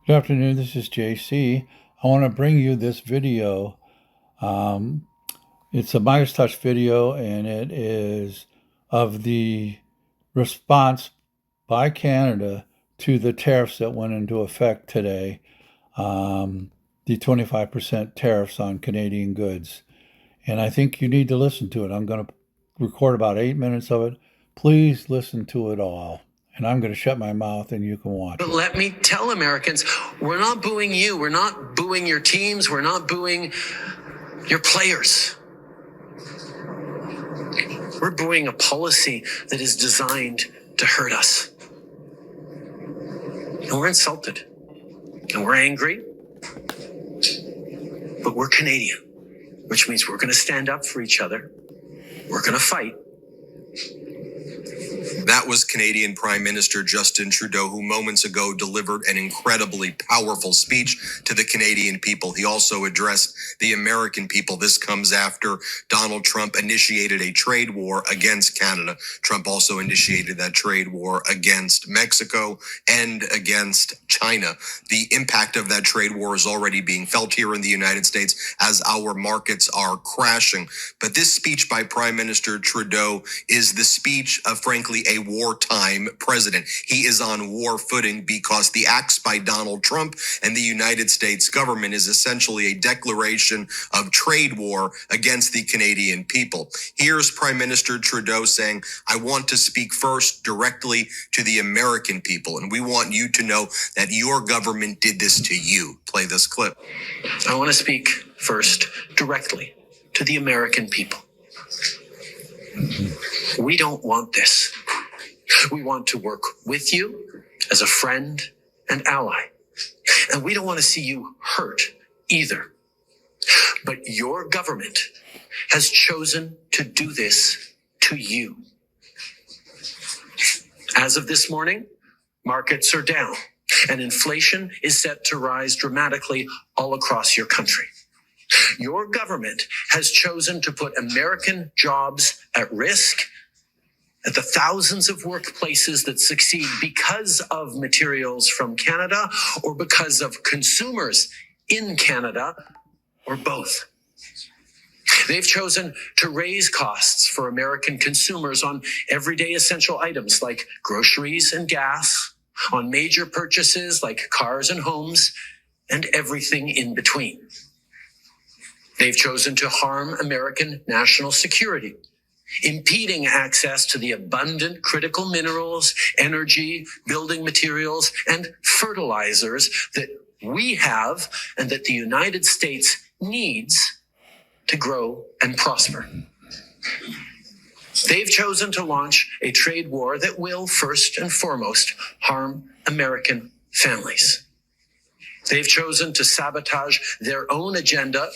Good afternoon, this is JC. I want to bring you this video. Um, it's a Midas Touch video, and it is of the response by Canada to the tariffs that went into effect today, the 25% tariffs on Canadian goods. And I think you need to listen to it. I'm going to record about 8 minutes of it. Please listen to it all. And I'm going to shut my mouth and you can watch But it. let me tell Americans, we're not booing you. We're not booing your teams. We're not booing your players. We're booing a policy that is designed to hurt us. And we're insulted. And we're angry. But we're Canadian, which means we're going to stand up for each other. We're going to fight. That was Canadian Prime Minister Justin Trudeau, who moments ago delivered an incredibly powerful speech to the Canadian people. He also addressed the American people. This comes after Donald Trump initiated a trade war against Canada. Trump also initiated that trade war against Mexico and against China. The impact of that trade war is already being felt here in the United States as our markets are crashing. But this speech by Prime Minister Trudeau is the speech of, frankly, a wartime president. He is on war footing because the acts by Donald Trump and the United States government is essentially a declaration of trade war against the Canadian people. Here's Prime Minister Trudeau saying, I want to speak first directly to the American people, and we want you to know that your government did this to you. Play this clip. I want to speak first directly to the American people. We don't want this. We want to work with you as a friend and ally. And we don't want to see you hurt either. But your government has chosen to do this to you. As of this morning, markets are down and inflation is set to rise dramatically all across your country. Your government has chosen to put American jobs at risk, at the thousands of workplaces that succeed because of materials from Canada or because of consumers in Canada, or both. They've chosen to raise costs for American consumers on everyday essential items like groceries and gas, on major purchases like cars and homes, and everything in between. They've chosen to harm American national security, impeding access to the abundant critical minerals, energy, building materials, and fertilizers that we have and that the United States needs to grow and prosper. They've chosen to launch a trade war that will, first and foremost, harm American families. They've chosen to sabotage their own agenda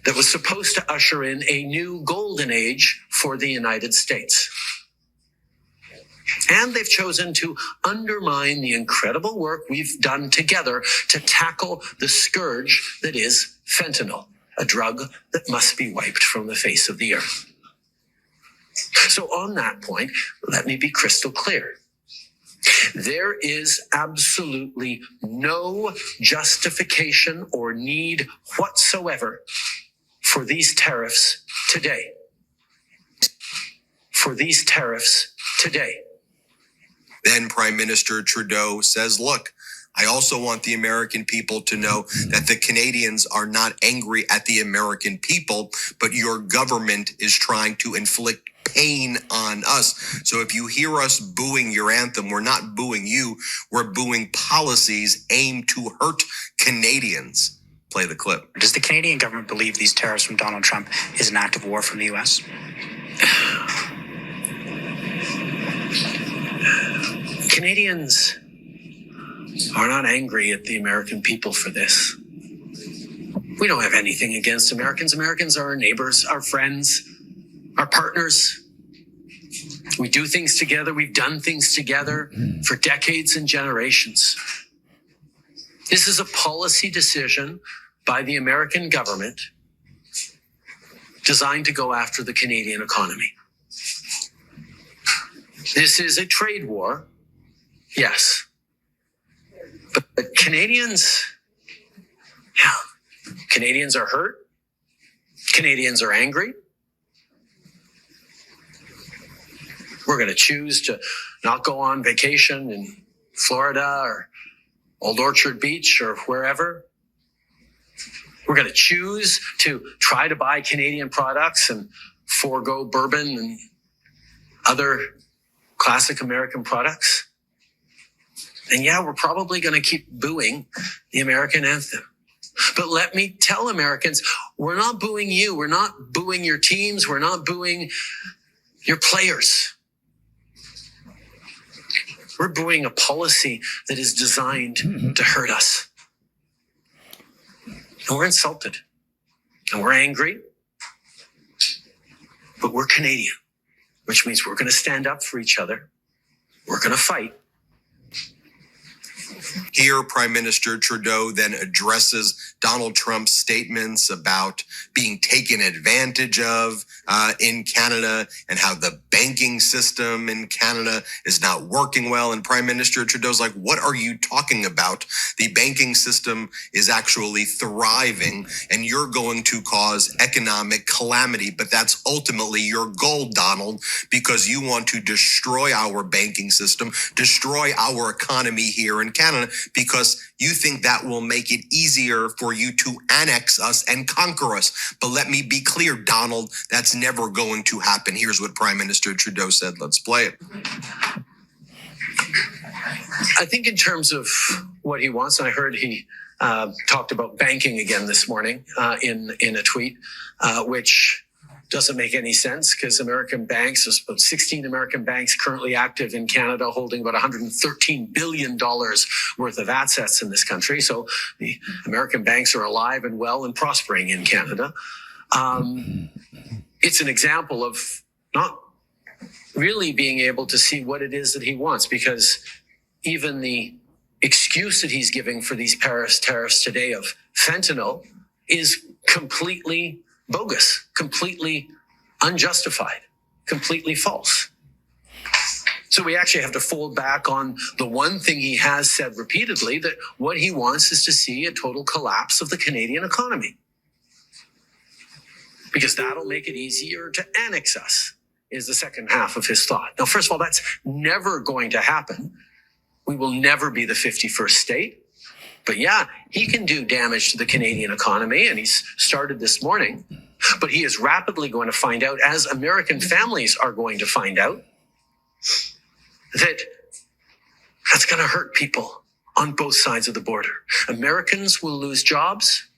that was supposed to usher in a new golden age for the United States. And they've chosen to undermine the incredible work we've done together to tackle the scourge that is fentanyl, a drug that must be wiped from the face of the earth. So on that point, let me be crystal clear. There is absolutely no justification or need whatsoever for these tariffs today. For these tariffs today. Then Prime Minister Trudeau says, look, I also want the American people to know that the Canadians are not angry at the American people, but your government is trying to inflict pain on us. So if you hear us booing your anthem, we're not booing you, we're booing policies aimed to hurt Canadians. Play the clip. Does the Canadian government believe these tariffs from Donald Trump is an act of war from the U.S.? Canadians are not angry at the American people for this. We don't have anything against Americans. Americans are our neighbors, our friends, our partners. We do things together. We've done things together for decades and generations. This is a policy decision by the American government designed to go after the Canadian economy. This is a trade war, yes. But Canadians are hurt. Canadians are angry. We're going to choose to not go on vacation in Florida or Old Orchard Beach or wherever. We're going to choose to try to buy Canadian products and forego bourbon and other classic American products. And yeah, we're probably going to keep booing the American anthem. But let me tell Americans, we're not booing you. We're not booing your teams. We're not booing your players. We're booing a policy that is designed to hurt us. And we're insulted. And we're angry. But we're Canadian, which means we're going to stand up for each other. We're going to fight. Here, Prime Minister Trudeau then addresses Donald Trump's statements about being taken advantage of in Canada and how the banking system in Canada is not working well. And Prime Minister Trudeau's like, what are you talking about? The banking system is actually thriving and you're going to cause economic calamity. But that's ultimately your goal, Donald, because you want to destroy our banking system, destroy our economy here in Canada, because you think that will make it easier for you to annex us and conquer us. But let me be clear, Donald, that's never going to happen. Here's what Prime Minister Trudeau said. Let's play it. I think in terms of what he wants, and I heard he talked about banking again this morning in a tweet, which doesn't make any sense because American banks, there's about 16 American banks currently active in Canada holding about $113 billion worth of assets in this country. So the American banks are alive and well and prospering in Canada. It's an example of not really being able to see what it is that he wants, because even the excuse that he's giving for these Paris tariffs today of fentanyl is completely bogus, completely unjustified, completely false. So we actually have to fold back on the one thing he has said repeatedly, that what he wants is to see a total collapse of the Canadian economy, because that'll make it easier to annex us, is the second half of his thought. Now, first of all, that's never going to happen. We will never be the 51st state. But yeah, he can do damage to the Canadian economy, and he's started this morning. But he is rapidly going to find out, as American families are going to find out, that that's going to hurt people on both sides of the border. Americans will lose jobs.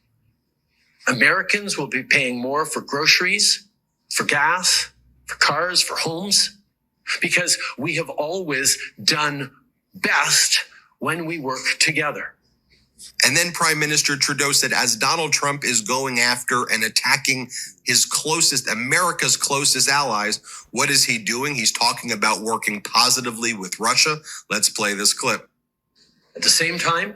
Americans will be paying more for groceries, for gas, for cars, for homes, because we have always done best when we work together. And then Prime Minister Trudeau said, as Donald Trump is going after and attacking his closest, America's closest allies, what is he doing? He's talking about working positively with Russia. Let's play this clip. At the same time,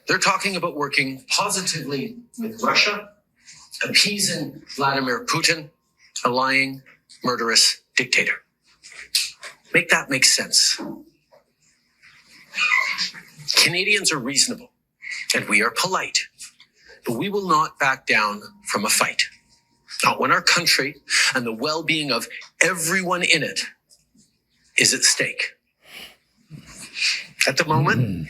they're talking about working positively with Russia, appeasing Vladimir Putin, a lying, murderous dictator. Make that make sense. Canadians are reasonable. And we are polite, but we will not back down from a fight. Not when our country and the well-being of everyone in it is at stake. At the moment,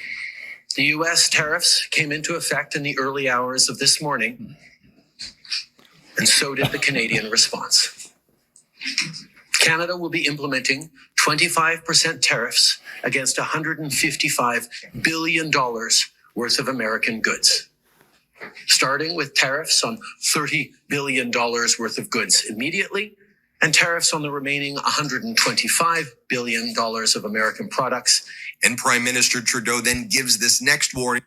the U.S. tariffs came into effect in the early hours of this morning, and so did the Canadian response. Canada will be implementing 25% tariffs against $155 billion worth of American goods, starting with tariffs on $30 billion worth of goods immediately, and tariffs on the remaining $125 billion of American products. And Prime Minister Trudeau then gives this next warning.